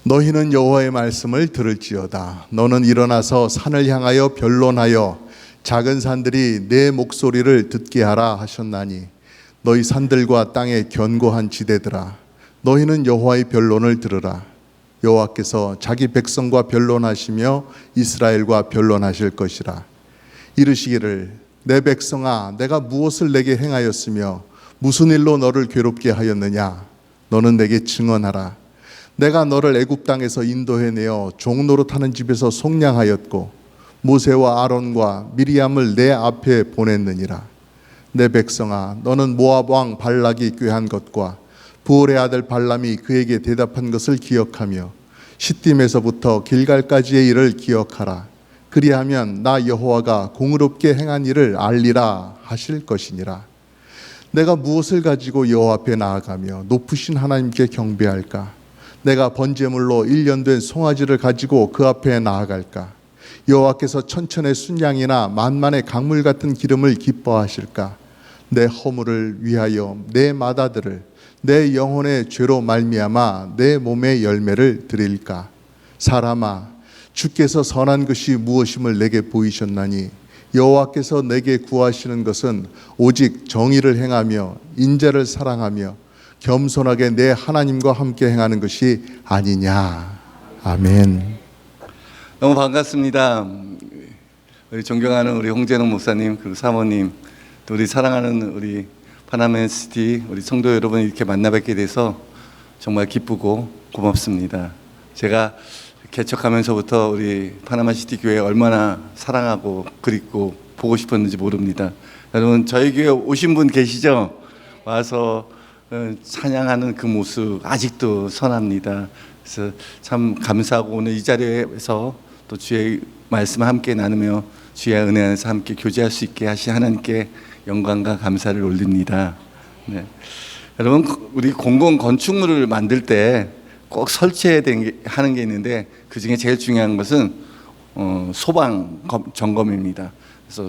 너희는 여호와의 말씀을 들을지어다. 너는 일어나서 산을 향하여 변론하여 작은 산들이 내 목소리를 듣게 하라 하셨나니 너희 산들과 땅의 견고한 지대들아, 너희는 여호와의 변론을 들으라. 여호와께서 자기 백성과 변론하시며 이스라엘과 변론하실 것이라. 이르시기를 내 백성아, 내가 무엇을 내게 행하였으며 무슨 일로 너를 괴롭게 하였느냐? 너는 내게 증언하라. 내가 너를 애굽 땅에서 인도해내어 종노릇하는 집에서 속량하였고 모세와 아론과 미리암을 내 앞에 보냈느니라. 내 백성아, 너는 모압 왕 발락이 꾀한 것과 부올의 아들 발람이 그에게 대답한 것을 기억하며 시딤에서부터 길갈까지의 일을 기억하라. 그리하면 나 여호와가 공의롭게 행한 일을 알리라 하실 것이니라. 내가 무엇을 가지고 여호와 앞에 나아가며 높으신 하나님께 경배할까? 내가 번제물로 1년 된 송아지를 가지고 그 앞에 나아갈까? 여호와께서 천천의 순양이나 만만의 강물 같은 기름을 기뻐하실까? 내 허물을 위하여 내 마다들을 내 영혼의 죄로 말미암아 내 몸의 열매를 드릴까? 사람아, 주께서 선한 것이 무엇임을 내게 보이셨나니 여호와께서 내게 구하시는 것은 오직 정의를 행하며 인자를 사랑하며 겸손하게 내 하나님과 함께 행하는 것이 아니냐. 아멘. 너무 반갑습니다. 우리 존경하는 우리 홍재농 목사님, 그리고 사모님, 또 우리 사랑하는 우리 파나마시티 우리 성도 여러분 이렇게 만나 뵙게 돼서 정말 기쁘고 고맙습니다. 제가 개척하면서부터 우리 파나마시티 교회 얼마나 사랑하고 그립고 보고 싶었는지 모릅니다. 여러분, 저희 교회 오신 분 계시죠? 와서 찬양하는 그 모습 아직도 선합니다. 그래서 참 감사하고 오늘 이 자리에서 또 주의 말씀 함께 나누며 주의 은혜 안에서 함께 교제할 수 있게 하신 하나님께 영광과 감사를 올립니다. 네. 여러분, 우리 공공 건축물을 만들 때 꼭 설치해야 하는 게 있는데 그 중에 제일 중요한 것은 소방 점검입니다. 그래서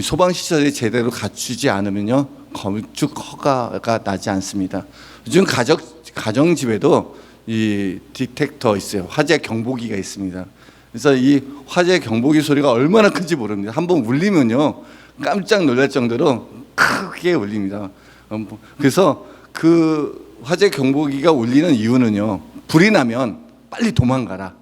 소방 시설이 제대로 갖추지 않으면요 건축 허가가 나지 않습니다. 요즘 가정 집에도 이 디텍터 있어요. 화재 경보기가 있습니다. 그래서 이 화재 경보기 소리가 얼마나 큰지 모릅니다. 한번 울리면요 깜짝 놀랄 정도로 크게 울립니다. 그래서 그 화재 경보기가 울리는 이유는요, 불이 나면 빨리 도망가라.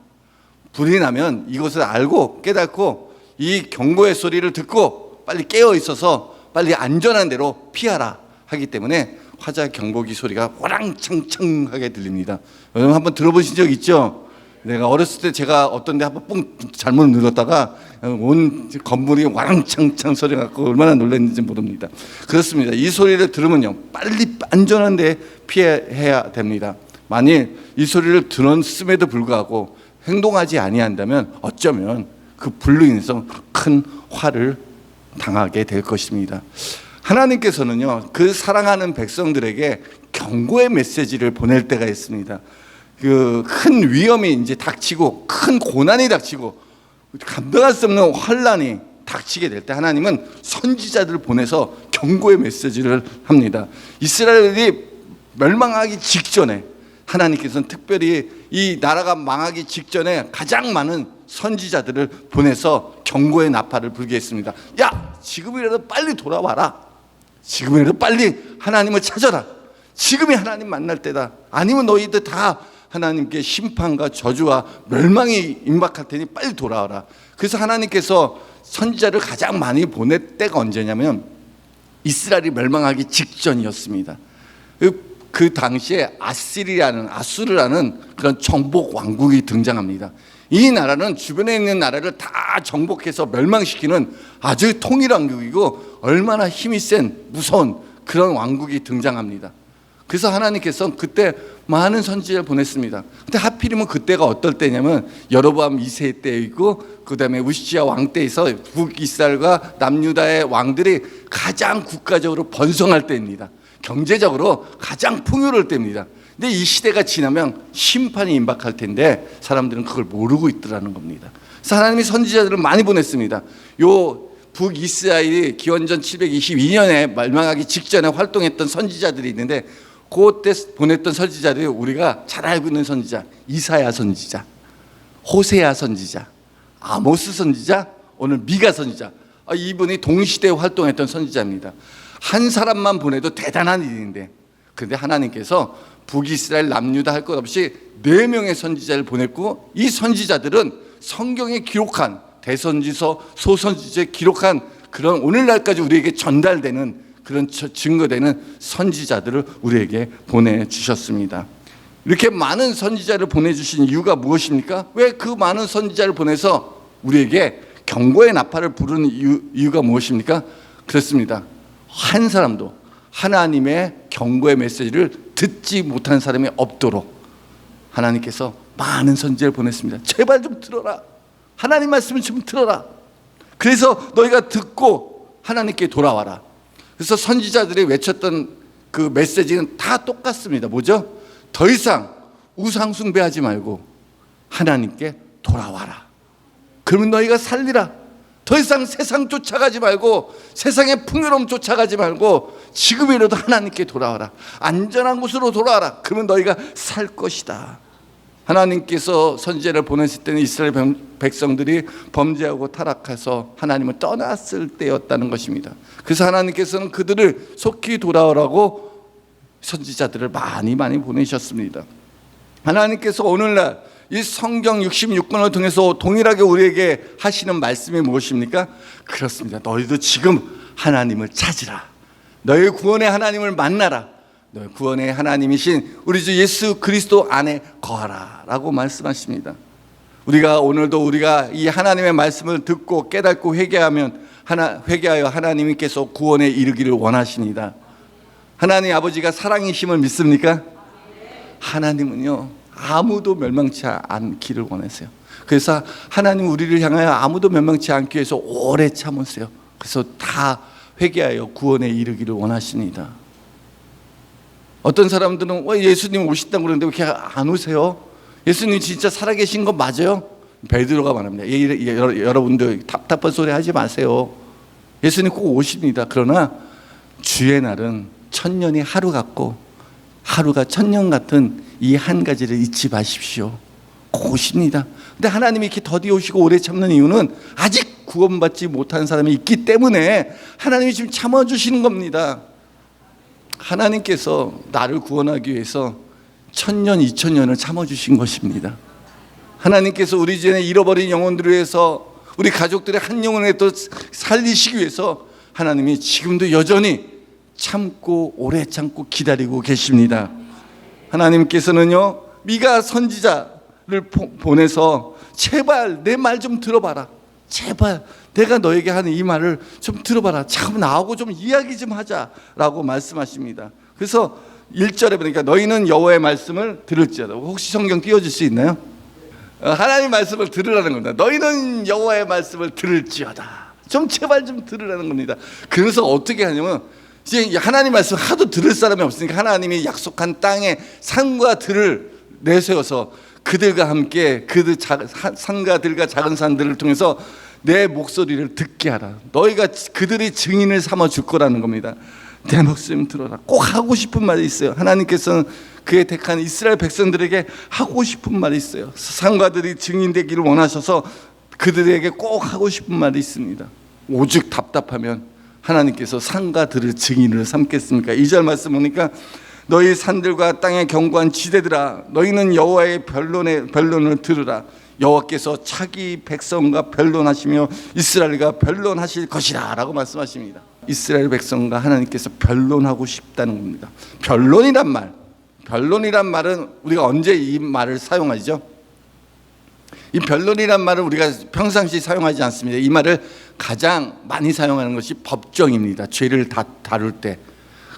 불이 나면 이것을 알고 깨닫고 이 경보의 소리를 듣고 빨리 깨어 있어서 빨리 안전한 데로 피하라 하기 때문에 화재 경보기 소리가 와랑창창하게 들립니다. 여러분 한번 들어보신 적 있죠? 내가 어렸을 때 제가 어떤 데 한번 뿡 잘못 눌렀다가 온 건물이 와랑창창 소리가 났고 얼마나 놀랐는지 모릅니다. 그렇습니다. 이 소리를 들으면요 빨리 안전한 데 피해야 됩니다. 만일 이 소리를 들었음에도 불구하고 행동하지 아니한다면 어쩌면 그 불로 인해서 큰 화를 당하게 될 것입니다. 하나님께서는요 그 사랑하는 백성들에게 경고의 메시지를 보낼 때가 있습니다. 그 큰 위험이 이제 닥치고 큰 고난이 닥치고 감당할 수 없는 환란이 닥치게 될 때 하나님은 선지자들을 보내서 경고의 메시지를 합니다. 이스라엘이 멸망하기 직전에 하나님께서는 특별히 이 나라가 망하기 직전에 가장 많은 선지자들을 보내서 경고의 나팔을 불게 했습니다. 야, 지금이라도 빨리 돌아와라. 지금이라도 빨리 하나님을 찾아라. 지금이 하나님 만날 때다. 아니면 너희들 다 하나님께 심판과 저주와 멸망이 임박할 테니 빨리 돌아와라. 그래서 하나님께서 선지자를 가장 많이 보낼 때가 언제냐면 이스라엘이 멸망하기 직전이었습니다. 그 당시에 아수르라는 그런 정복 왕국이 등장합니다. 이 나라는 주변에 있는 나라를 다 정복해서 멸망시키는 아주 통일 왕국이고 얼마나 힘이 센 무서운 그런 왕국이 등장합니다. 그래서 하나님께서 그때 많은 선지자를 보냈습니다. 근데 하필이면 그때가 어떨 때냐면 여로보암 2세 때이고 그 다음에 우시야 왕 때에서 북이스라엘과 남유다의 왕들이 가장 국가적으로 번성할 때입니다. 경제적으로 가장 풍요로울 때입니다. 근데 이 시대가 지나면 심판이 임박할 텐데 사람들은 그걸 모르고 있더라는 겁니다. 그래서 하나님이 선지자들을 많이 보냈습니다. 요 북이스라엘이 기원전 722년에 멸망하기 직전에 활동했던 선지자들이 있는데 그때 보냈던 선지자들이 우리가 잘 알고 있는 선지자, 이사야 선지자, 호세아 선지자, 아모스 선지자, 오늘 미가 선지자, 이분이 동시대에 활동했던 선지자입니다. 한 사람만 보내도 대단한 일인데, 그런데 하나님께서 북이스라엘 남유다 할 것 없이 4명의 선지자를 보냈고, 이 선지자들은 성경에 기록한 대선지서, 소선지서에 기록한 그런 오늘날까지 우리에게 전달되는 그런 증거되는 선지자들을 우리에게 보내주셨습니다. 이렇게 많은 선지자를 보내주신 이유가 무엇입니까? 왜 그 많은 선지자를 보내서 우리에게 경고의 나팔을 부르는 이유가 무엇입니까? 그렇습니다. 한 사람도 하나님의 경고의 메시지를 듣지 못한 사람이 없도록 하나님께서 많은 선지자를 보냈습니다. 제발 좀 들어라. 하나님 말씀을 좀 들어라. 그래서 너희가 듣고 하나님께 돌아와라. 그래서 선지자들이 외쳤던 그 메시지는 다 똑같습니다. 뭐죠? 더 이상 우상 숭배하지 말고 하나님께 돌아와라. 그러면 너희가 살리라. 더 이상 세상 쫓아가지 말고, 세상의 풍요로움 쫓아가지 말고 지금이라도 하나님께 돌아와라. 안전한 곳으로 돌아와라. 그러면 너희가 살 것이다. 하나님께서 선지자를 보냈을 때는 이스라엘 백성들이 범죄하고 타락해서 하나님을 떠났을 때였다는 것입니다. 그래서 하나님께서는 그들을 속히 돌아오라고 선지자들을 많이 보내셨습니다. 하나님께서 오늘날 이 성경 66권을 통해서 동일하게 우리에게 하시는 말씀이 무엇입니까? 그렇습니다. 너희도 지금 하나님을 찾으라. 너희 구원의 하나님을 만나라. 너희 구원의 하나님이신 우리 주 예수 그리스도 안에 거하라 라고 말씀하십니다. 오늘도 우리가 이 하나님의 말씀을 듣고 깨닫고 회개하여 하나님께서 구원에 이르기를 원하십니다. 하나님 아버지가 사랑이심을 믿습니까? 하나님은요, 아무도 멸망치 않기를 원하세요. 그래서 하나님 우리를 향하여 아무도 멸망치 않기 위해서 오래 참으세요. 그래서 다 회개하여 구원에 이르기를 원하십니다. 어떤 사람들은 예수님 오신다고 그러는데 왜 이렇게 안 오세요? 예수님 진짜 살아계신 거 맞아요? 베드로가 말합니다. 여러분들 답답한 소리 하지 마세요. 예수님 꼭 오십니다. 그러나 주의 날은 천년이 하루 같고 하루가 천년 같은 이 한 가지를 잊지 마십시오. 꼭 오십니다. 근데 하나님이 이렇게 더디 오시고 오래 참는 이유는 아직 구원받지 못한 사람이 있기 때문에 하나님이 지금 참아주시는 겁니다. 하나님께서 나를 구원하기 위해서 1000년, 2000년을 참아주신 것입니다. 하나님께서 우리 중에 잃어버린 영혼들을 위해서, 우리 가족들의 한 영혼을 또 살리시기 위해서 하나님이 지금도 여전히 참고 오래 참고 기다리고 계십니다. 하나님께서는요, 미가 선지자를 보내서 제발 내 말 좀 들어봐라. 제발 내가 너에게 하는 이 말을 좀 들어봐라. 참 나하고 좀 이야기 좀 하자라고 말씀하십니다. 그래서 1절에 보니까 너희는 여호와의 말씀을 들을지어다. 혹시 성경 띄워줄 수 있나요? 하나님 말씀을 들으라는 겁니다. 너희는 여호와의 말씀을 들을지어다. 좀 제발 좀 들으라는 겁니다. 그래서 어떻게 하냐면 이제 하나님 말씀 하도 들을 사람이 없으니까 하나님이 약속한 땅에 산과 들을 내세워서 그들과 함께 산과 들과 작은 산들을 통해서 내 목소리를 듣게 하라. 너희가 그들의 증인을 삼아 줄 거라는 겁니다. 내 목소리 들어라. 꼭 하고 싶은 말이 있어요. 하나님께서는 그의 택한 이스라엘 백성들에게 하고 싶은 말이 있어요. 산과들이 증인되기를 원하셔서 그들에게 꼭 하고 싶은 말이 있습니다. 오직 답답하면 하나님께서 산과 들을 증인을 삼겠습니까? 2절 말씀 보니까 너희 산들과 땅의 견고한 지대들아, 너희는 여호와의 변론을 들으라. 여호와께서 차기 백성과 변론하시며 이스라엘과 변론하실 것이라 라고 말씀하십니다. 이스라엘 백성과 하나님께서 변론하고 싶다는 겁니다. 변론이란 말은 우리가 언제 이 말을 사용하죠? 이 변론이란 말을 우리가 평상시 사용하지 않습니다. 이 말을 가장 많이 사용하는 것이 법정입니다. 죄를 다룰 때.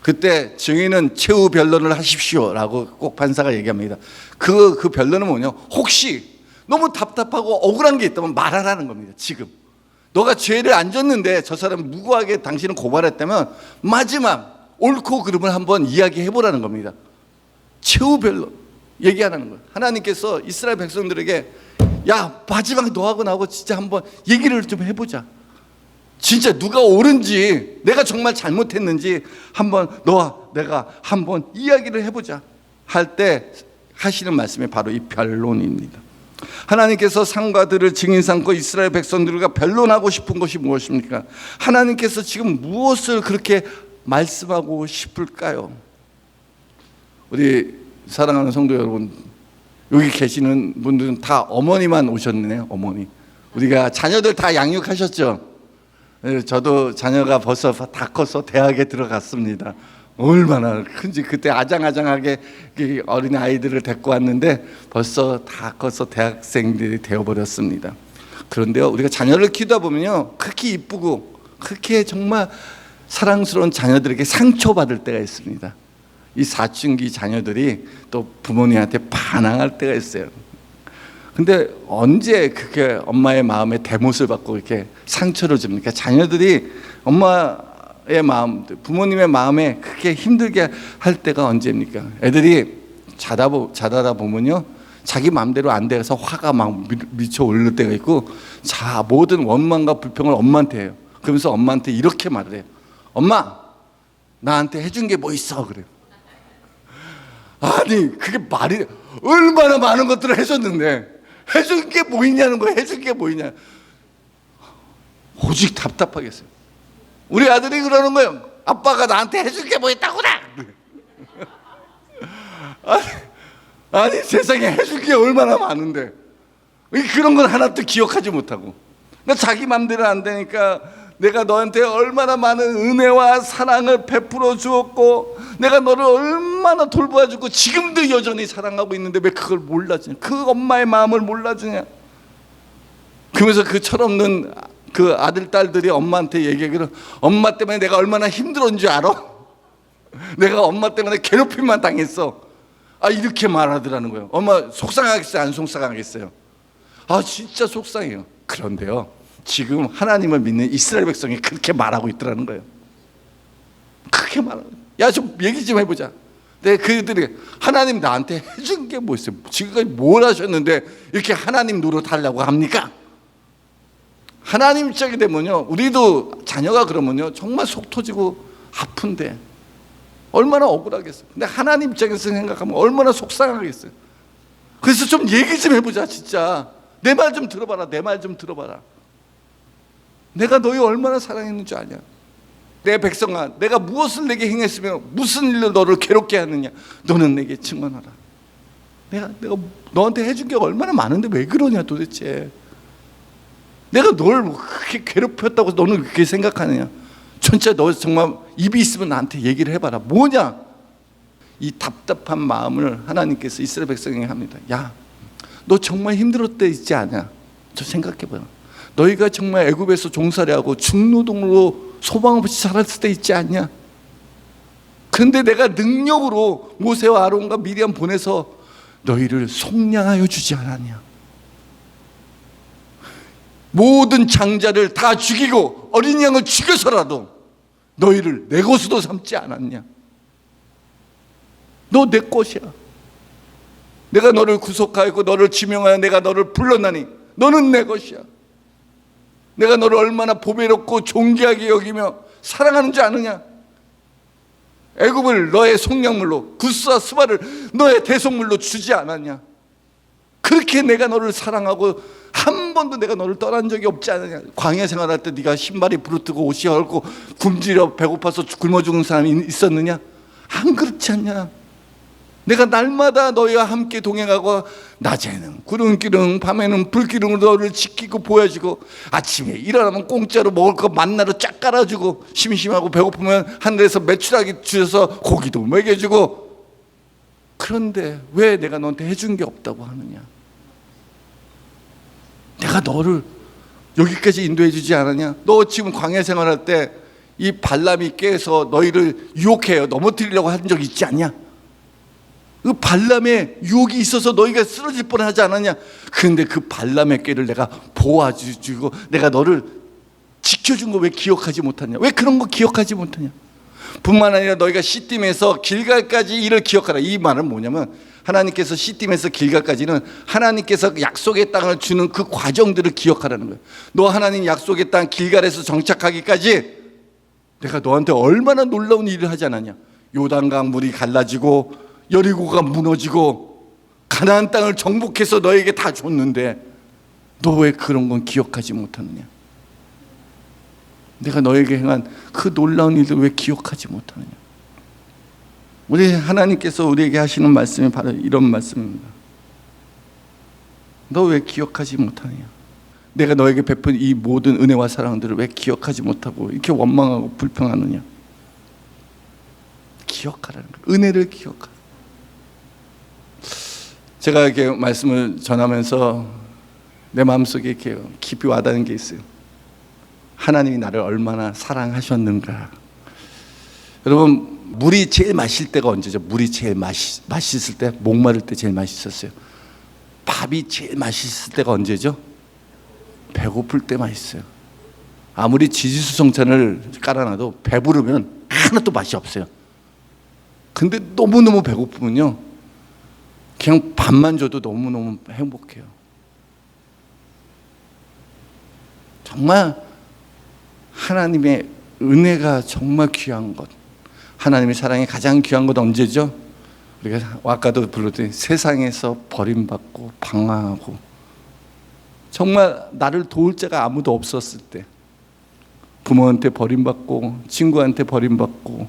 그때 증인은 최후 변론을 하십시오라고 꼭 판사가 얘기합니다. 그 변론은 뭐냐? 혹시 너무 답답하고 억울한 게 있다면 말하라는 겁니다. 지금 너가 죄를 안 졌는데 저 사람 무고하게 당신은 고발했다면 마지막 옳고 그름을 한번 이야기해보라는 겁니다. 최후 변론 얘기하라는 거예요. 하나님께서 이스라엘 백성들에게 야, 마지막 너하고 나하고 진짜 한번 얘기를 좀 해보자. 진짜 누가 옳은지, 내가 정말 잘못했는지 한번 너와 내가 한번 이야기를 해보자 할 때 하시는 말씀이 바로 이 변론입니다. 하나님께서 상과 들을 증인 삼고 이스라엘 백성들과 변론하고 싶은 것이 무엇입니까? 하나님께서 지금 무엇을 그렇게 말씀하고 싶을까요? 우리 사랑하는 성도 여러분, 여기 계시는 분들은 다 어머니만 오셨네요. 어머니. 우리가 자녀들 다 양육하셨죠? 저도 자녀가 벌써 다 커서 대학에 들어갔습니다. 얼마나 큰지. 그때 아장아장하게 어린 아이들을 데리고 왔는데 벌써 다 커서 대학생들이 되어버렸습니다. 그런데요, 우리가 자녀를 키우다 보면요, 그렇게 이쁘고 그렇게 정말 사랑스러운 자녀들에게 상처받을 때가 있습니다. 이 사춘기 자녀들이 또 부모님한테 반항할 때가 있어요. 근데 언제 그게 엄마의 마음에 대못을 받고 이렇게 상처를 줍니까? 자녀들이 엄마의 마음, 부모님의 마음에 그렇게 힘들게 할 때가 언제입니까? 애들이 자다가 보면요, 자기 마음대로 안 돼서 화가 막 미쳐 오를 때가 있고, 자, 모든 원망과 불평을 엄마한테 해요. 그러면서 엄마한테 이렇게 말을 해요. 엄마, 나한테 해준 게 뭐 있어? 그래요. 아니, 그게 말이, 얼마나 많은 것들을 해줬는데 해준 게 뭐 있냐는 거예요. 해준 게 뭐 있냐. 오직 답답하겠어요. 우리 아들이 그러는 거예요. 아빠가 나한테 해준 게 뭐 있다고나. 아니 세상에 해준 게 얼마나 많은데 그런 건 하나도 기억하지 못하고, 나 자기 맘대로 안 되니까 내가 너한테 얼마나 많은 은혜와 사랑을 베풀어 주었고, 내가 너를 얼마나 돌보아주고 지금도 여전히 사랑하고 있는데 왜 그걸 몰라주냐? 그 엄마의 마음을 몰라주냐? 그러면서 그 철없는 그 아들 딸들이 엄마한테 얘기하기를, 엄마 때문에 내가 얼마나 힘들었는 줄 알아? 내가 엄마 때문에 괴롭힘만 당했어. 이렇게 말하더라는 거예요. 엄마 속상하겠어요? 안 속상하겠어요? 진짜 속상해요. 그런데요, 지금 하나님을 믿는 이스라엘 백성이 그렇게 말하고 있더라는 거예요. 그렇게 말하고, 야, 좀 얘기 좀 해보자. 그들이 하나님 나한테 해준 게 뭐 있어요? 지금까지 뭘 하셨는데 이렇게 하나님 노릇하려고 합니까? 하나님 입장이 되면요, 우리도 자녀가 그러면요 정말 속 터지고 아픈데 얼마나 억울하겠어요. 근데 하나님 입장에서 생각하면 얼마나 속상하겠어요. 그래서 좀 얘기 좀 해보자. 진짜 내 말 좀 들어봐라. 내 말 좀 들어봐라. 내가 너희 얼마나 사랑했는 줄 아냐? 내 백성아, 내가 무엇을 내게 행했으며 무슨 일로 너를 괴롭게 하느냐? 너는 내게 증언하라. 내가 너한테 해준 게 얼마나 많은데 왜 그러냐 도대체? 내가 널 그렇게 괴롭혔다고 너는 그렇게 생각하느냐? 진짜 너 정말 입이 있으면 나한테 얘기를 해봐라. 뭐냐? 이 답답한 마음을 하나님께서 이스라엘 백성에게 합니다. 야, 너 정말 힘들었을 때 있지 않냐? 저 생각해봐라. 너희가 정말 애굽에서 종살이하고 중노동으로 소망 없이 살았을 때 있지 않냐? 그런데 내가 능력으로 모세와 아론과 미리암 보내서 너희를 속량하여 주지 않았냐? 모든 장자를 다 죽이고 어린 양을 죽여서라도 너희를 내 것으로 삼지 않았냐? 너 내 것이야. 내가 너를 구속하였고 너를 지명하여 내가 너를 불렀나니 너는 내 것이야. 내가 너를 얼마나 보배롭고 존귀하게 여기며 사랑하는 줄 아느냐? 애굽을 너의 속량물로, 구스와 스바를 너의 대속물로 주지 않았냐? 그렇게 내가 너를 사랑하고 한 번도 내가 너를 떠난 적이 없지 않느냐? 광야 생활할 때 네가 신발이 부르트고 옷이 헐고 굶주려 배고파서 굶어 죽은 사람이 있었느냐? 안 그렇지 않냐? 내가 날마다 너희와 함께 동행하고 낮에는 구름기둥 밤에는 불기둥으로 너를 지키고 보여주고 아침에 일어나면 공짜로 먹을 거 만나로 쫙 깔아주고 심심하고 배고프면 하늘에서 메추라기 주셔서 고기도 먹여주고, 그런데 왜 내가 너한테 해준 게 없다고 하느냐? 내가 너를 여기까지 인도해 주지 않았냐? 너 지금 광야 생활할 때 이 발람이 깨서 너희를 유혹해요. 넘어뜨리려고 한 적 있지 않냐? 그 발람의 유혹이 있어서 너희가 쓰러질 뻔하지 않았냐? 그런데 그 발람의 꾀를 내가 보아주고 내가 너를 지켜준 거 왜 기억하지 못하냐? 왜 그런 거 기억하지 못하냐? 뿐만 아니라 너희가 시딤에서 길갈까지 일을 기억하라. 이 말은 뭐냐면 하나님께서 시딤에서 길가까지는 하나님께서 약속의 땅을 주는 그 과정들을 기억하라는 거예요. 너 하나님 약속의 땅 길갈에서 정착하기까지 내가 너한테 얼마나 놀라운 일을 하지 않았냐. 요단강 물이 갈라지고 여리고가 무너지고 가나안 땅을 정복해서 너에게 다 줬는데 너 왜 그런 건 기억하지 못하느냐. 내가 너에게 행한 그 놀라운 일을 왜 기억하지 못하느냐. 우리 하나님께서 우리에게 하시는 말씀이 바로 이런 말씀입니다. 너 왜 기억하지 못하느냐. 내가 너에게 베푼 이 모든 은혜와 사랑들을 왜 기억하지 못하고 이렇게 원망하고 불평하느냐. 기억하라는 거예요. 은혜를 기억하라. 제가 이렇게 말씀을 전하면서 내 마음속에 이렇게 깊이 와닿는 게 있어요. 하나님이 나를 얼마나 사랑하셨는가. 여러분, 물이 제일 맛있을 때가 언제죠? 물이 제일 맛있을 때, 목마를 때 제일 맛있었어요. 밥이 제일 맛있을 때가 언제죠? 배고플 때 맛있어요. 아무리 지지수성찬을 깔아놔도 배부르면 하나도 맛이 없어요. 근데 너무너무 배고프면요, 그냥 밥만 줘도 너무너무 행복해요. 정말 하나님의 은혜가 정말 귀한 것, 하나님의 사랑이 가장 귀한 것 언제죠? 우리가 아까도 불렀더니 세상에서 버림받고 방황하고 정말 나를 도울 자가 아무도 없었을 때, 부모한테 버림받고 친구한테 버림받고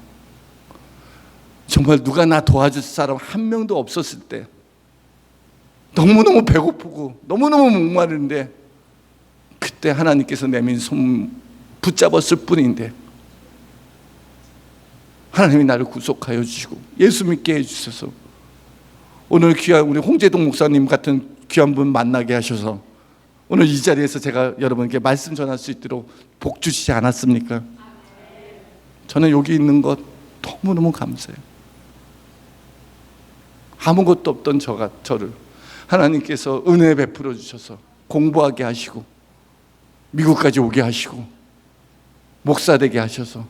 정말 누가 나 도와줄 사람 한 명도 없었을 때, 너무너무 배고프고 너무너무 목마른데 그때 하나님께서 내민 손 붙잡았을 뿐인데 하나님이 나를 구속하여 주시고 예수 믿게 해주셔서 오늘 귀한 우리 홍재동 목사님 같은 귀한 분 만나게 하셔서 오늘 이 자리에서 제가 여러분께 말씀 전할 수 있도록 복 주시지 않았습니까? 저는 여기 있는 것 너무너무 감사해요. 아무것도 없던 저를 하나님께서 은혜 베풀어 주셔서 공부하게 하시고 미국까지 오게 하시고 목사 되게 하셔서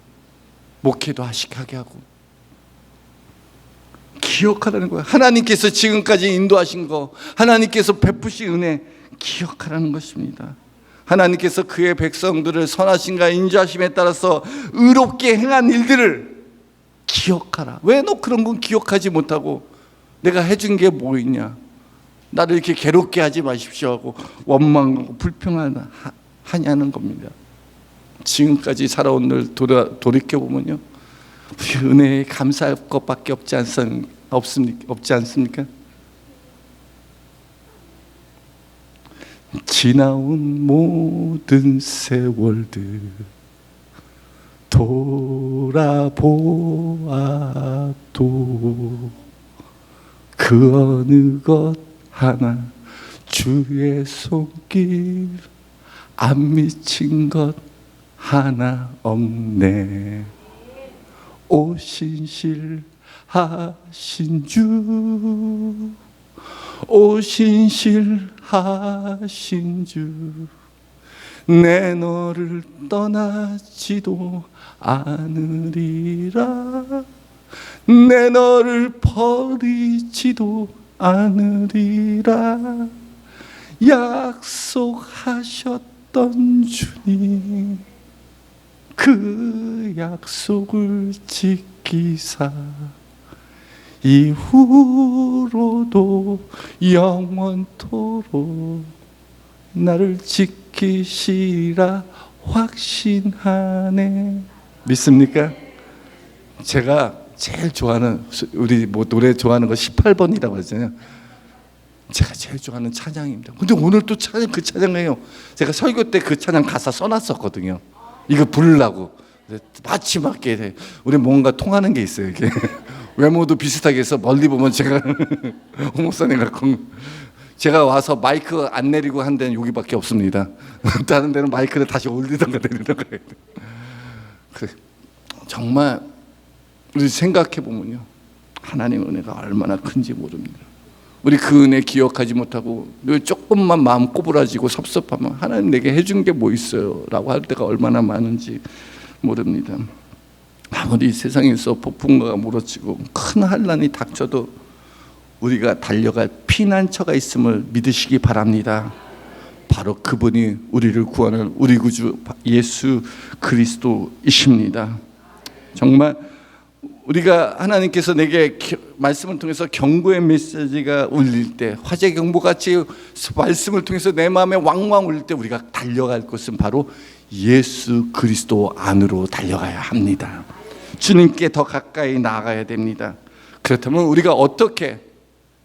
목회도 하게 하고 기억하라는 거예요. 하나님께서 지금까지 인도하신 거, 하나님께서 베푸신 은혜 기억하라는 것입니다. 하나님께서 그의 백성들을 선하심과 인자하심에 따라서 의롭게 행한 일들을 기억하라. 왜 너 그런 건 기억하지 못하고 내가 해준 게 뭐 있냐, 나를 이렇게 괴롭게 하지 마십시오 하고 원망하고 불평하냐는 겁니다. 지금까지 살아온 늘 돌이켜보면요, 은혜에 감사할 것밖에 없지 않습니까? 지나온 모든 세월들 돌아보아도 그 어느 것 하나 주의 손길 안 미친 것 하나 없네. 오신실하신 주, 오신실하신 주, 내 너를 떠나지도 않으리라, 내 너를 버리지도 않으리라 약속하셨던 주님, 그 약속을 지키사 이후로도 영원토록 나를 지키시라 확신하네. 믿습니까? 제가 제일 좋아하는, 우리 노래 좋아하는 거 18번이라고 하잖아요. 제가 제일 좋아하는 찬양입니다. 근데 오늘 또 그 찬양이에요. 제가 설교 때 그 찬양 가사 써놨었거든요. 이거 부르려고. 마침 맞게 우리 뭔가 통하는 게 있어요. 이게 외모도 비슷하게 해서 멀리 보면 제가 홍 목사님 같고, 제가 와서 마이크 안 내리고 한 데는 여기밖에 없습니다. 다른 데는 마이크를 다시 올리던가 내리던가 해야 돼. 정말 우리 생각해 보면요, 하나님의 은혜가 얼마나 큰지 모릅니다. 우리 그 은혜 기억하지 못하고 조금만 마음 꼬부라지고 섭섭하면 하나님 내게 해준 게 뭐 있어요? 라고 할 때가 얼마나 많은지 모릅니다. 아무리 세상에서 폭풍과 몰아치고 큰 환난이 닥쳐도 우리가 달려갈 피난처가 있음을 믿으시기 바랍니다. 바로 그분이 우리를 구하는 우리 구주 예수 그리스도이십니다. 정말 우리가 하나님께서 내게 말씀을 통해서 경고의 메시지가 울릴 때, 화재 경보같이 말씀을 통해서 내 마음에 왕왕 울릴 때 우리가 달려갈 곳은 바로 예수 그리스도 안으로 달려가야 합니다. 주님께 더 가까이 나아가야 됩니다. 그렇다면 우리가 어떻게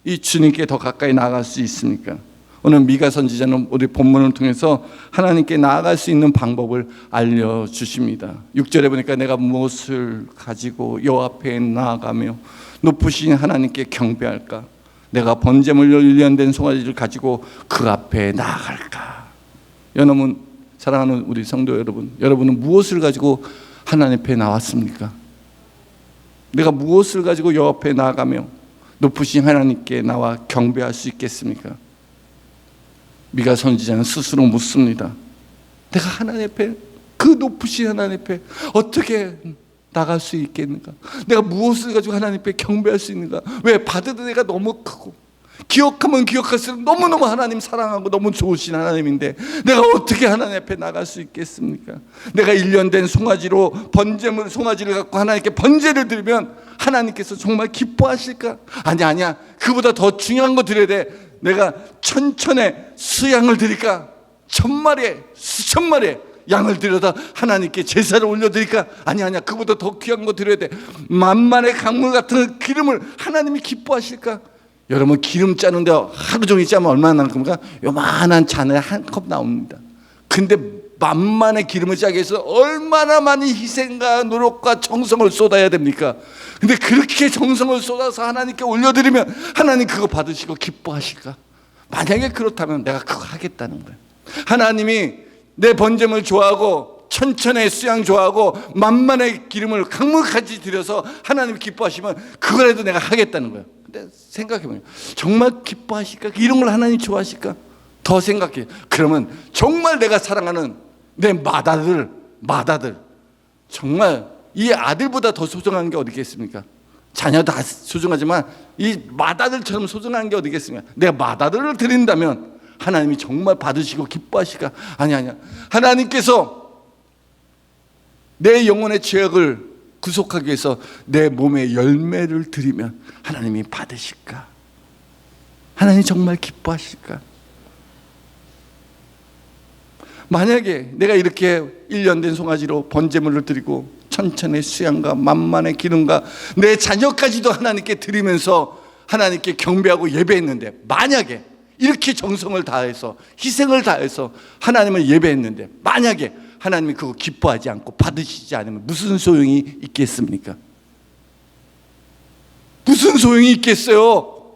이 주님께 더 가까이 나아갈 수 있습니까? 오늘 미가 선지자는 우리 본문을 통해서 하나님께 나아갈 수 있는 방법을 알려주십니다. 6절에 보니까 내가 무엇을 가지고 여호와 앞에 나아가며 높으신 하나님께 경배할까? 내가 번제물로 일련된 송아지를 가지고 그 앞에 나아갈까? 여러분, 사랑하는 우리 성도 여러분, 여러분은 무엇을 가지고 하나님 앞에 나왔습니까? 내가 무엇을 가지고 여호와 앞에 나아가며 높으신 하나님께 나와 경배할 수 있겠습니까? 미가 선지자는 스스로 묻습니다. 내가 하나님 앞에, 그 높으신 하나님 앞에 어떻게 나갈 수 있겠는가? 내가 무엇을 가지고 하나님 앞에 경배할 수 있는가? 왜? 받은 은혜가 너무 크고 기억하면 기억할수록 너무너무 하나님 사랑하고 너무 좋으신 하나님인데 내가 어떻게 하나님 앞에 나갈 수 있겠습니까? 내가 일련된 송아지로 번제물 송아지를 갖고 하나님께 번제를 드리면 하나님께서 정말 기뻐하실까? 아니야. 그보다 더 중요한 거 드려야 돼. 내가 천천의 수양을 드릴까? 천마리의 수천 마리의 양을 드려다 하나님께 제사를 올려드릴까? 아니야. 그보다 더 귀한 거 드려야 돼. 만만의 강물 같은 기름을 하나님이 기뻐하실까? 여러분, 기름 짜는데 하루 종일 짜면 얼마나 나올 겁니까? 요만한 잔에 한 컵 나옵니다. 근데 만만의 기름을 짜기 위해서 얼마나 많이 희생과 노력과 정성을 쏟아야 됩니까? 근데 그렇게 정성을 쏟아서 하나님께 올려드리면 하나님 그거 받으시고 기뻐하실까? 만약에 그렇다면 내가 그거 하겠다는 거예요. 하나님이 내 번제물 좋아하고 천천의 수양 좋아하고 만만의 기름을 강물까지 들여서 하나님 기뻐하시면 그거라도 내가 하겠다는 거예요. 근데 생각해보면 정말 기뻐하실까? 이런 걸 하나님 좋아하실까? 더 생각해. 그러면 정말 내가 사랑하는 내 맏아들 정말 이 아들보다 더 소중한 게 어디 있겠습니까? 자녀 다 소중하지만 이 맏아들처럼 소중한 게 어디 있겠습니까? 내가 맏아들을 드린다면 하나님이 정말 받으시고 기뻐하실까? 아니야. 하나님께서 내 영혼의 죄악을 구속하기 위해서 내 몸에 열매를 드리면 하나님이 받으실까? 하나님 정말 기뻐하실까? 만약에 내가 이렇게 1년 된 송아지로 번제물을 드리고 천천의 수양과 만만의 기름과 내 자녀까지도 하나님께 드리면서 하나님께 경배하고 예배했는데, 만약에 이렇게 정성을 다해서 희생을 다해서 하나님을 예배했는데 만약에 하나님이 그거 기뻐하지 않고 받으시지 않으면 무슨 소용이 있겠습니까? 무슨 소용이 있겠어요?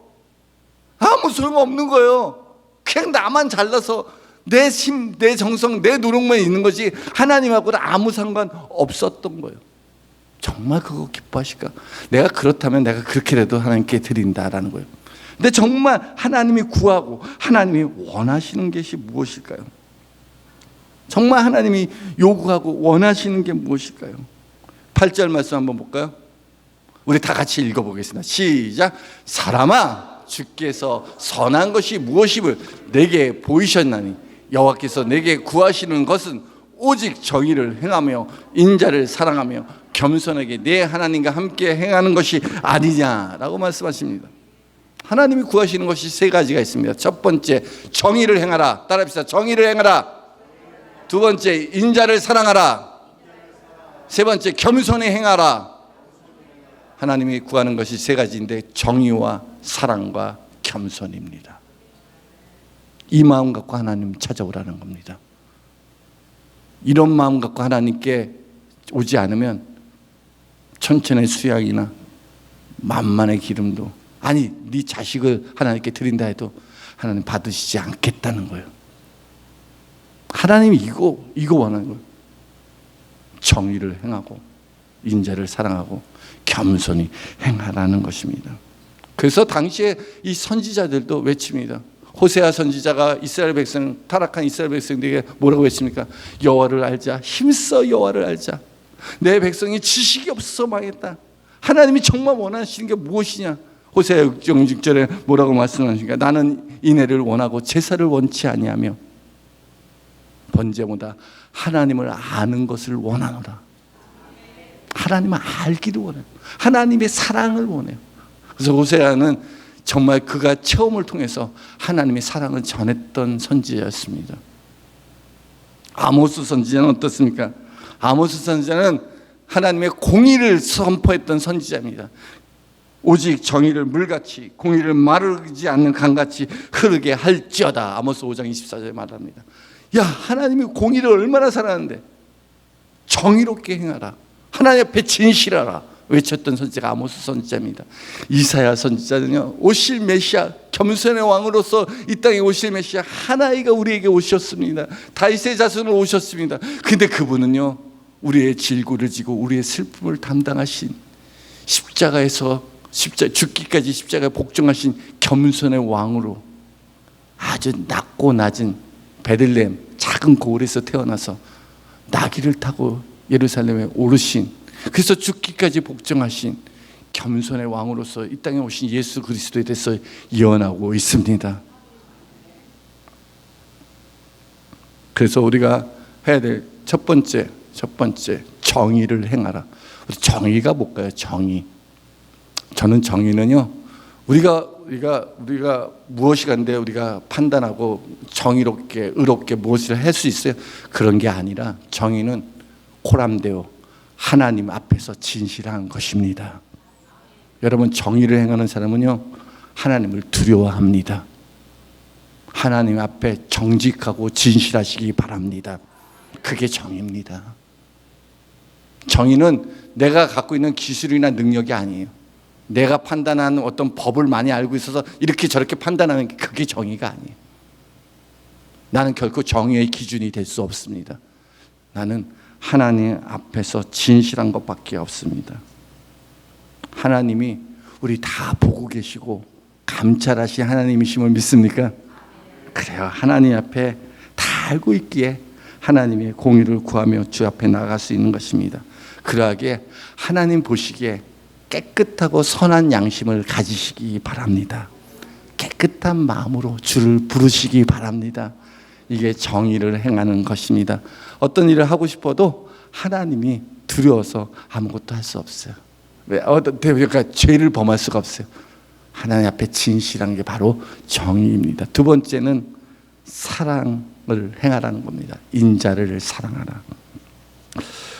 아무 소용없는 거예요. 그냥 나만 잘나서 내 힘, 내 정성, 내 노력만 있는 것이 하나님하고는 아무 상관 없었던 거예요. 정말 그거 기뻐하실까? 내가 그렇다면 내가 그렇게라도 하나님께 드린다라는 거예요. 근데 정말 하나님이 구하고 하나님이 원하시는 것이 무엇일까요? 정말 하나님이 요구하고 원하시는 게 무엇일까요? 8절 말씀 한번 볼까요? 우리 다 같이 읽어보겠습니다. 시작. 사람아, 주께서 선한 것이 무엇임을 내게 보이셨나니 여호와께서 내게 구하시는 것은 오직 정의를 행하며 인자를 사랑하며 겸손하게 내 하나님과 함께 행하는 것이 아니냐라고 말씀하십니다. 하나님이 구하시는 것이 세 가지가 있습니다. 첫 번째, 정의를 행하라. 따라합시다. 정의를 행하라. 두 번째, 인자를 사랑하라. 세 번째, 겸손히 행하라. 하나님이 구하는 것이 세 가지인데 정의와 사랑과 겸손입니다. 이 마음 갖고 하나님 찾아오라는 겁니다. 이런 마음 갖고 하나님께 오지 않으면 천천의 수양이나 만만의 기름도, 아니 네 자식을 하나님께 드린다 해도 하나님 받으시지 않겠다는 거예요. 하나님이 이거 원하는 거예요. 정의를 행하고 인자를 사랑하고 겸손히 행하라는 것입니다. 그래서 당시에 이 선지자들도 외칩니다. 호세아 선지자가 이스라엘 백성, 타락한 이스라엘 백성들에게 뭐라고 했습니까? 여호와를 알자, 힘써 여호와를 알자. 내 백성이 지식이 없어서 망했다. 하나님이 정말 원하시는 게 무엇이냐? 호세아 6장 뭐라고 말씀하십니까? 나는 인애를 원하고 제사를 원치 아니하며 번제보다 하나님을 아는 것을 원하노라. 하나님을 알기를 원해요. 하나님의 사랑을 원해요. 그래서 호세아는 정말 그가 체험을 통해서 하나님의 사랑을 전했던 선지자였습니다. 아모스 선지자는 어떻습니까? 아모스 선지자는 하나님의 공의를 선포했던 선지자입니다. 오직 정의를 물같이 공의를 마르지 않는 강같이 흐르게 할지어다. 아모스 5장 24절에 말합니다. 야, 하나님이 공의를 얼마나 사랑하는데 정의롭게 행하라. 하나님 앞에 진실하라 외쳤던 선지자가 아모스 선지자입니다. 이사야 선지자는요, 오실 메시아, 겸손의 왕으로서 이 땅에 오실 메시아 하나이가 우리에게 오셨습니다. 다윗의 자손으로 오셨습니다. 근데 그분은요, 우리의 질고를 지고 우리의 슬픔을 담당하신 십자가에서 죽기까지 십자가에 복종하신 겸손의 왕으로 아주 낮고 낮은 베들레헴 작은 고을에서 태어나서 나귀를 타고 예루살렘에 오르신, 그래서 죽기까지 복종하신 겸손의 왕으로서 이 땅에 오신 예수 그리스도에 대해서 예언하고 있습니다. 그래서 우리가 해야 될 첫 번째 정의를 행하라. 정의가 뭘까요? 정의. 저는 정의는요, 우리가 무엇이 간데 우리가 판단하고 정의롭게 의롭게 무엇을 할 수 있어요? 그런 게 아니라 정의는 코람데오, 하나님 앞에서 진실한 것입니다. 여러분, 정의를 행하는 사람은요, 하나님을 두려워합니다. 하나님 앞에 정직하고 진실하시기 바랍니다. 그게 정의입니다. 정의는 내가 갖고 있는 기술이나 능력이 아니에요. 내가 판단하는 어떤 법을 많이 알고 있어서 이렇게 저렇게 판단하는 게, 그게 정의가 아니에요. 나는 결코 정의의 기준이 될 수 없습니다. 나는 하나님 앞에서 진실한 것밖에 없습니다. 하나님이 우리 다 보고 계시고 감찰하신 하나님이심을 믿습니까? 그래요. 하나님 앞에 다 알고 있기에 하나님의 공의를 구하며 주 앞에 나갈 수 있는 것입니다. 그러하게 하나님 보시기에 깨끗하고 선한 양심을 가지시기 바랍니다. 깨끗한 마음으로 주를 부르시기 바랍니다. 이게 정의를 행하는 것입니다. 어떤 일을 하고 싶어도 하나님이 두려워서 아무것도 할 수 없어요. 왜? 그러니까 죄를 범할 수가 없어요. 하나님 앞에 진실한 게 바로 정의입니다. 두 번째는 사랑을 행하라는 겁니다. 인자를 사랑하라.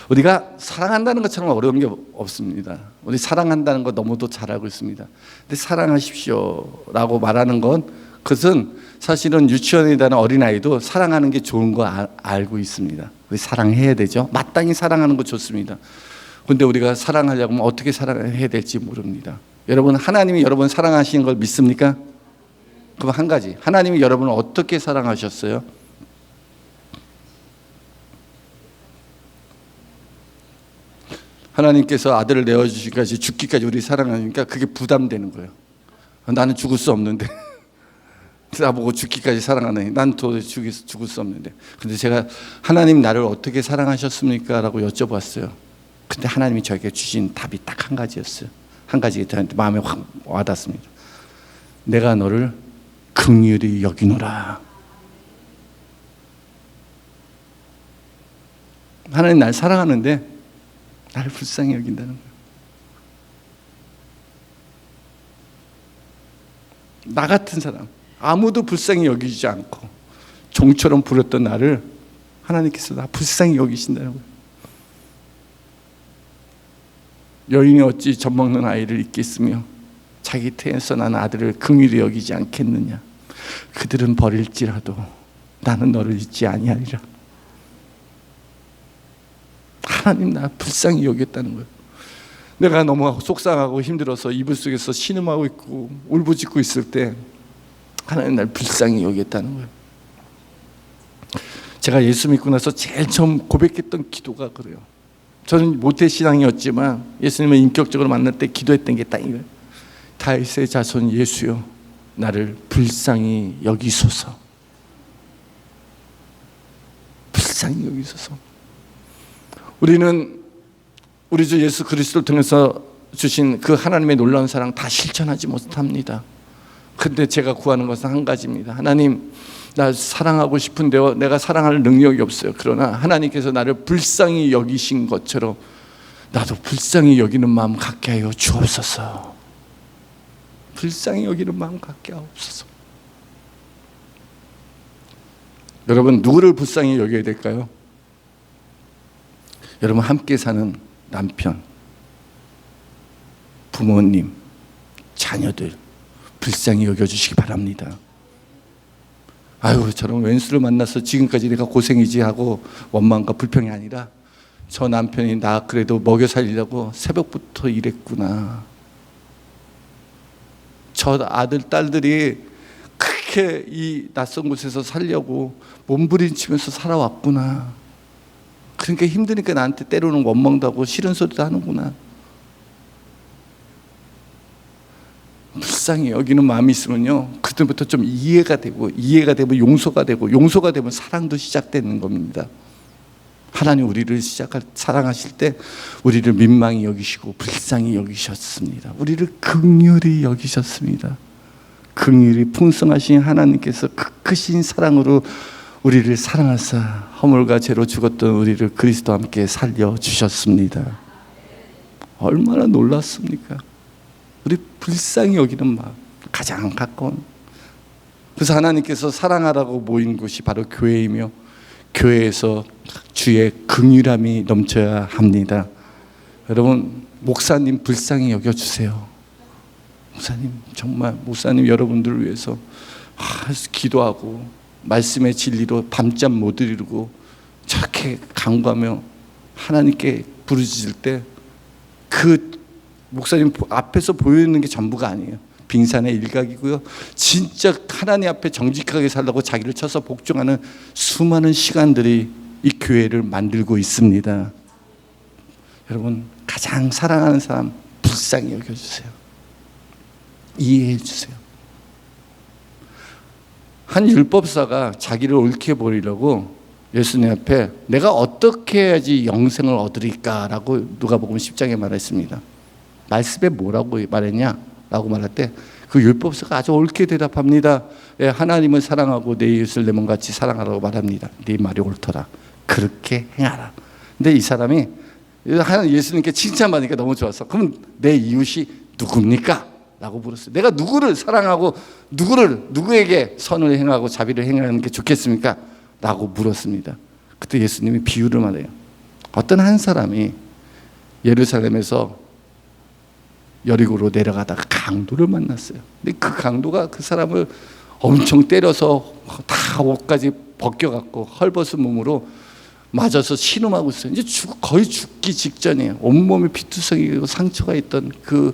우리가 사랑한다는 것처럼 어려운 게 없습니다. 우리 사랑한다는 거 너무도 잘 알고 있습니다. 근데 사랑하십시오라고 말하는 건, 그것은 사실은 유치원에 다니는 어린아이도 사랑하는 게 좋은 거 알고 있습니다. 우리 사랑해야 되죠. 마땅히 사랑하는 거 좋습니다. 근데 우리가 사랑하려고 하면 어떻게 사랑해야 될지 모릅니다. 여러분, 하나님이 여러분 사랑하시는 걸 믿습니까? 그럼 한 가지, 하나님이 여러분을 어떻게 사랑하셨어요? 하나님께서 아들을 내어주시기까지, 죽기까지 우리 사랑하니까 그게 부담되는 거예요. 나는 죽을 수 없는데 나보고 죽기까지 사랑하느니 난 도저히 죽을 수 없는데. 근데 제가 하나님 나를 어떻게 사랑하셨습니까? 라고 여쭤봤어요. 근데 하나님이 저에게 주신 답이 딱 한 가지였어요. 한 가지가 저한테 마음에 확 와닿습니다. 내가 너를 긍휼히 여기노라. 하나님 날 사랑하는데 나를 불쌍히 여긴다는 거예요. 나 같은 사람, 아무도 불쌍히 여기지 않고 종처럼 부렸던 나를 하나님께서 나 불쌍히 여기신다는 거예요. 여인이 어찌 젖먹는 아이를 잊겠으며 자기 태에서 난 아들을 긍휼히 여기지 않겠느냐. 그들은 버릴지라도 나는 너를 잊지 아니하리라. 하나님 나 불쌍히 여겼다는 거예요. 내가 너무 속상하고 힘들어서 이불 속에서 신음하고 있고 울부짖고 있을 때 하나님 날 불쌍히 여겼다는 거예요. 제가 예수 믿고 나서 제일 처음 고백했던 기도가 그래요. 저는 모태신앙이었지만 예수님을 인격적으로 만날 때 기도했던 게 딱 이거예요. 다윗의 자손 예수여, 나를 불쌍히 여기소서. 불쌍히 여기소서. 우리는 우리 주 예수 그리스도를 통해서 주신 그 하나님의 놀라운 사랑 다 실천하지 못합니다. 근데 제가 구하는 것은 한 가지입니다. 하나님, 나 사랑하고 싶은데요, 내가 사랑할 능력이 없어요. 그러나 하나님께서 나를 불쌍히 여기신 것처럼 나도 불쌍히 여기는 마음 갖게 하여 주옵소서. 불쌍히 여기는 마음 갖게 하옵소서. 여러분, 누구를 불쌍히 여겨야 될까요? 여러분, 함께 사는 남편, 부모님, 자녀들 불쌍히 여겨주시기 바랍니다. 아유, 저런 왼수를 만나서 지금까지 내가 고생이지 하고 원망과 불평이 아니라 저 남편이 나 그래도 먹여 살리려고 새벽부터 일했구나. 저 아들, 딸들이 그렇게 이 낯선 곳에서 살려고 몸부림치면서 살아왔구나. 그러니까 힘드니까 나한테 때로는 원망도 하고 싫은 소리도 하는구나. 불쌍히 여기는 마음이 있으면요, 그때부터 좀 이해가 되면 용서가 되고, 용서가 되면 사랑도 시작되는 겁니다. 하나님 우리를 사랑하실 때 우리를 민망히 여기시고 불쌍히 여기셨습니다. 우리를 긍휼히 여기셨습니다. 긍휼이 풍성하신 하나님께서 크신 사랑으로 우리를 사랑하사 허물과 죄로 죽었던 우리를 그리스도와 함께 살려주셨습니다. 얼마나 놀랐습니까? 우리 불쌍히 여기는 마음, 가장 가까운. 그래서 하나님께서 사랑하라고 모인 곳이 바로 교회이며, 교회에서 주의 긍휼함이 넘쳐야 합니다. 여러분, 목사님 불쌍히 여겨주세요. 목사님, 정말 목사님 여러분들을 위해서 기도하고 말씀의 진리로 밤잠 못 이루고 저렇게 간구하며 하나님께 부르짖을 때 그 목사님 앞에서 보이는 게 전부가 아니에요. 빙산의 일각이고요. 진짜 하나님 앞에 정직하게 살라고 자기를 쳐서 복종하는 수많은 시간들이 이 교회를 만들고 있습니다. 여러분, 가장 사랑하는 사람 불쌍히 여겨주세요. 이해해 주세요. 한 율법사가 자기를 옳게 보이려고 예수님 앞에 내가 어떻게 해야지 영생을 얻으리까라고 누가복음 10장에 말했습니다. 말씀에 뭐라고 말했냐? 라고 말할 때 그 율법사가 아주 옳게 대답합니다. 예, 하나님을 사랑하고 내 이웃을 내 몸같이 사랑하라고 말합니다. 네 말이 옳더라. 그렇게 행하라. 근데 이 사람이 예수님께 칭찬받으니까 너무 좋았어. 그럼 내 이웃이 누굽니까? 라고 물었어요. 내가 누구를 사랑하고 누구에게 선을 행하고 자비를 행하는 게 좋겠습니까? 라고 물었습니다. 그때 예수님이 비유를 말해요. 어떤 한 사람이 예루살렘에서 여리고로 내려가다가 강도를 만났어요. 근데 그 강도가 그 사람을 엄청 때려서 다 옷까지 벗겨갖고 헐벗은 몸으로 맞아서 신음하고 있어요. 이제 거의 죽기 직전이에요. 온몸에 피투성이고 상처가 있던 그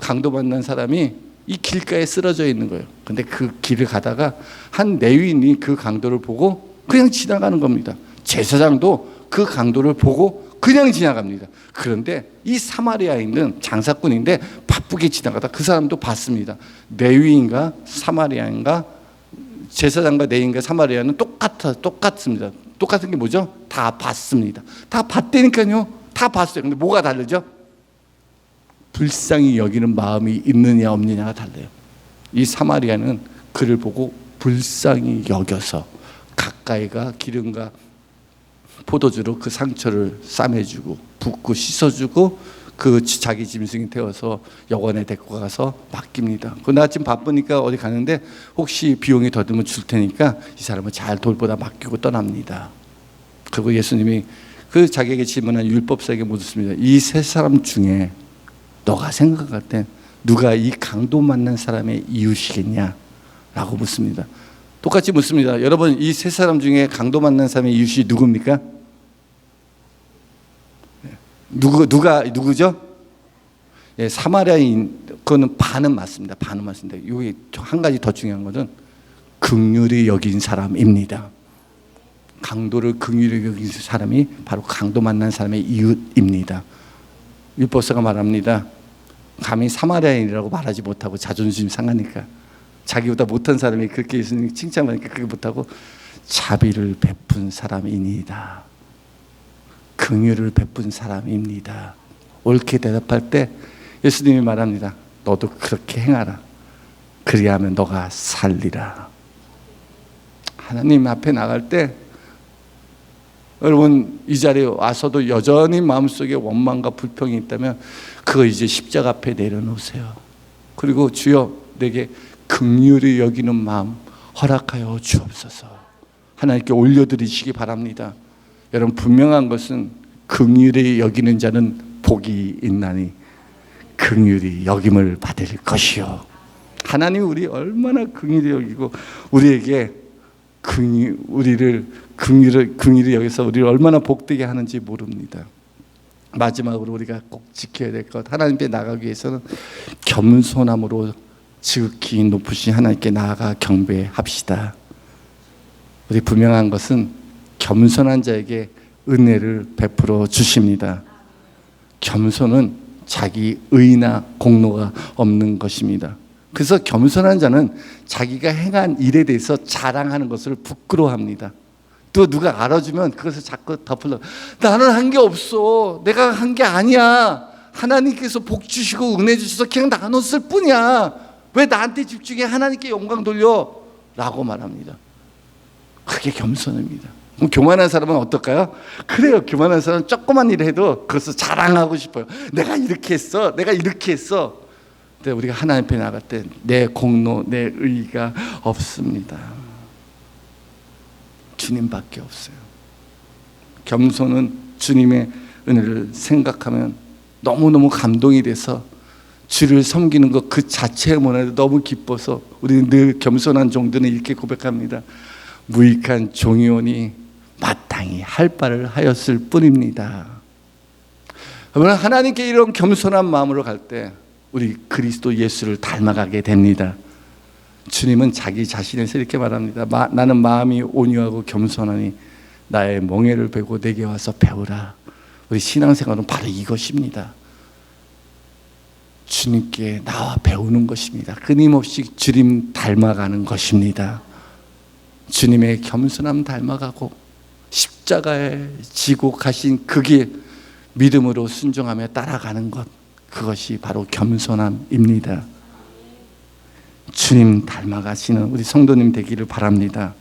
강도 만난 사람이 이 길가에 쓰러져 있는 거예요. 근데 그 길을 가다가 한 레위인이 그 강도를 보고 그냥 지나가는 겁니다. 제사장도 그 강도를 보고 그냥 지나갑니다. 그런데 이 사마리아인은 장사꾼인데 바쁘게 지나가다 그 사람도 봤습니다. 레위인과 사마리아인가, 제사장과 레위인과 사마리아는 똑같습니다. 똑같은 게 뭐죠? 다 봤습니다. 다 봤다니까요. 다 봤어요. 근데 뭐가 다르죠? 불쌍히 여기는 마음이 있느냐 없느냐가 달라요. 이 사마리아는 그를 보고 불쌍히 여겨서 가까이가 기름과 포도주로 그 상처를 싸매주고 붓고 씻어주고 그 자기 짐승이 태워서 여관에 데리고 가서 맡깁니다. 나 지금 바쁘니까 어디 가는데 혹시 비용이 더 들면 줄 테니까 이 사람을 잘 돌보다 맡기고 떠납니다. 그리고 예수님이 그 자기에게 질문한 율법사에게 묻습니다. 이 세 사람 중에 너가 생각할 때 누가 이 강도 만난 사람의 이웃이겠냐? 라고 묻습니다. 똑같이 묻습니다. 여러분, 이 세 사람 중에 강도 만난 사람의 이웃이 누굽니까? 누구죠? 예, 사마리아인. 그거는 반은 맞습니다. 반은 맞습니다. 여기 한 가지 더 중요한 것은 긍휼히 여긴 사람입니다. 강도를 긍휼히 여긴 사람이 바로 강도 만난 사람의 이웃입니다. 율법사가 말합니다. 감히 사마리아인이라고 말하지 못하고 자존심 상하니까 자기보다 못한 사람이 그렇게 예수님 칭찬하니까 그렇게 못하고 자비를 베푼 사람입니다. 긍휼을 베푼 사람입니다. 옳게 대답할 때 예수님이 말합니다. 너도 그렇게 행하라. 그리하면 너가 살리라. 하나님 앞에 나갈 때 여러분 이 자리에 와서도 여전히 마음속에 원망과 불평이 있다면 그거 이제 십자가 앞에 내려놓으세요. 그리고 주여 내게 긍휼히 여기는 마음 허락하여 주옵소서. 하나님께 올려드리시기 바랍니다. 여러분 분명한 것은 긍휼히 여기는 자는 복이 있나니 긍휼히 여김을 받을 것이요. 하나님 우리 얼마나 긍휼히 여기고 우리에게 우리를 긍휼히 여기서 우리를 얼마나 복되게 하는지 모릅니다. 마지막으로 우리가 꼭 지켜야 될 것, 하나님 앞에 나가기 위해서는 겸손함으로 지극히 높으신 하나님께 나아가 경배합시다. 우리 분명한 것은 겸손한 자에게 은혜를 베풀어 주십니다. 겸손은 자기 의나 공로가 없는 것입니다. 그래서 겸손한 자는 자기가 행한 일에 대해서 자랑하는 것을 부끄러워합니다. 또 누가 알아주면 그것을 자꾸 덮으려, 나는 한 게 없어, 내가 한 게 아니야, 하나님께서 복 주시고 은혜 주셔서 그냥 나눴을 뿐이야, 왜 나한테 집중해, 하나님께 영광 돌려 라고 말합니다. 그게 겸손입니다. 그럼 교만한 사람은 어떨까요? 그래요. 교만한 사람은 조그만 일을 해도 그것을 자랑하고 싶어요. 내가 이렇게 했어, 내가 이렇게 했어. 근데 우리가 하나님 앞에 나갈 때 내 공로, 내 의의가 없습니다. 주님밖에 없어요. 겸손은 주님의 은혜를 생각하면 너무너무 감동이 돼서 주를 섬기는 것 그 자체만으로도 너무 기뻐서 우리는 늘 겸손한 종들은 이렇게 고백합니다. 무익한 종이오니 마땅히 할 바를 하였을 뿐입니다. 그러면 하나님께 이런 겸손한 마음으로 갈 때 우리 그리스도 예수를 닮아가게 됩니다. 주님은 자기 자신에서 이렇게 말합니다. 나는 마음이 온유하고 겸손하니 나의 멍에를 베고 내게 와서 배우라. 우리 신앙생활은 바로 이것입니다. 주님께 나와 배우는 것입니다. 끊임없이 주님 닮아가는 것입니다. 주님의 겸손함 닮아가고 십자가에 지고 가신 그 길 믿음으로 순종하며 따라가는 것, 그것이 바로 겸손함입니다. 주님 닮아가시는 우리 성도님 되기를 바랍니다.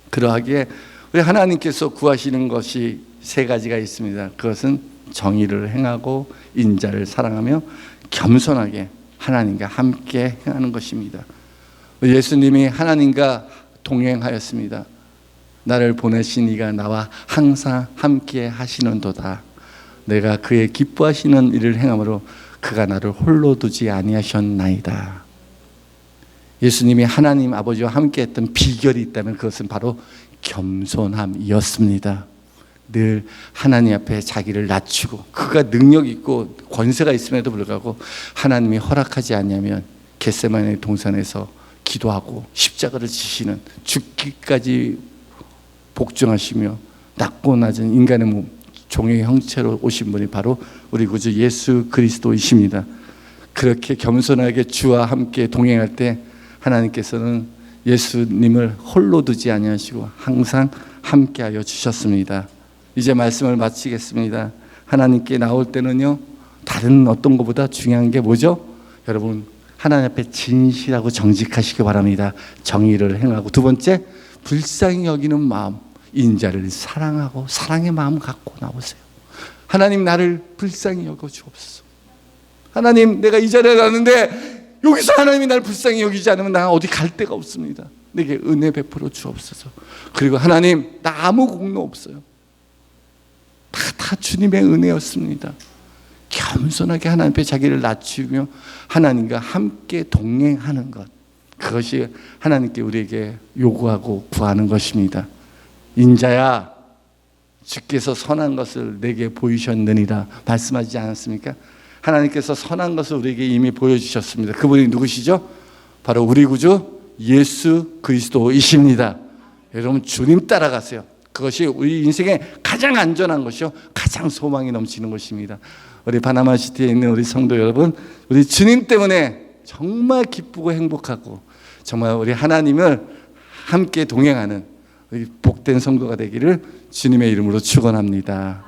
그러하기에 우리 하나님께서 구하시는 것이 세 가지가 있습니다. 그것은 정의를 행하고 인자를 사랑하며 겸손하게 하나님과 함께 행하는 것입니다. 예수님이 하나님과 동행하였습니다. 나를 보내신 이가 나와 항상 함께 하시는도다. 내가 그의 기뻐하시는 일을 행함으로 그가 나를 홀로 두지 아니하셨나이다. 예수님이 하나님 아버지와 함께 했던 비결이 있다면 그것은 바로 겸손함이었습니다. 늘 하나님 앞에 자기를 낮추고, 그가 능력 있고 권세가 있음에도 불구하고 하나님이 허락하지 않냐면 겟세마네 동산에서 기도하고 십자가를 지시는, 죽기까지 복종하시며 낮고 낮은 인간의 몸, 종의 형체로 오신 분이 바로 우리 구주 예수 그리스도이십니다. 그렇게 겸손하게 주와 함께 동행할 때 하나님께서는 예수님을 홀로 두지 아니하시고 항상 함께하여 주셨습니다. 이제 말씀을 마치겠습니다. 하나님께 나올 때는요, 다른 어떤 것보다 중요한 게 뭐죠? 여러분, 하나님 앞에 진실하고 정직하시기 바랍니다. 정의를 행하고, 두 번째, 불쌍히 여기는 마음, 인자를 사랑하고 사랑의 마음 갖고 나오세요. 하나님, 나를 불쌍히 여겨 주옵소서. 하나님, 내가 이 자리에 왔는데 여기서 하나님이 나를 불쌍히 여기지 않으면 나 어디 갈 데가 없습니다. 내게 은혜 베풀어 주옵소서. 그리고 하나님, 나 아무 공로 없어요. 다 주님의 은혜였습니다. 겸손하게 하나님 앞에 자기를 낮추며 하나님과 함께 동행하는 것, 그것이 하나님께 우리에게 요구하고 구하는 것입니다. 인자야, 주께서 선한 것을 내게 보이셨느니라 말씀하지 않았습니까? 하나님께서 선한 것을 우리에게 이미 보여주셨습니다. 그분이 누구시죠? 바로 우리 구주 예수 그리스도이십니다. 여러분, 주님 따라가세요. 그것이 우리 인생의 가장 안전한 것이요, 가장 소망이 넘치는 것입니다. 우리 바나마시티에 있는 우리 성도 여러분, 우리 주님 때문에 정말 기쁘고 행복하고 정말 우리 하나님을 함께 동행하는 우리 복된 성도가 되기를 주님의 이름으로 축원합니다.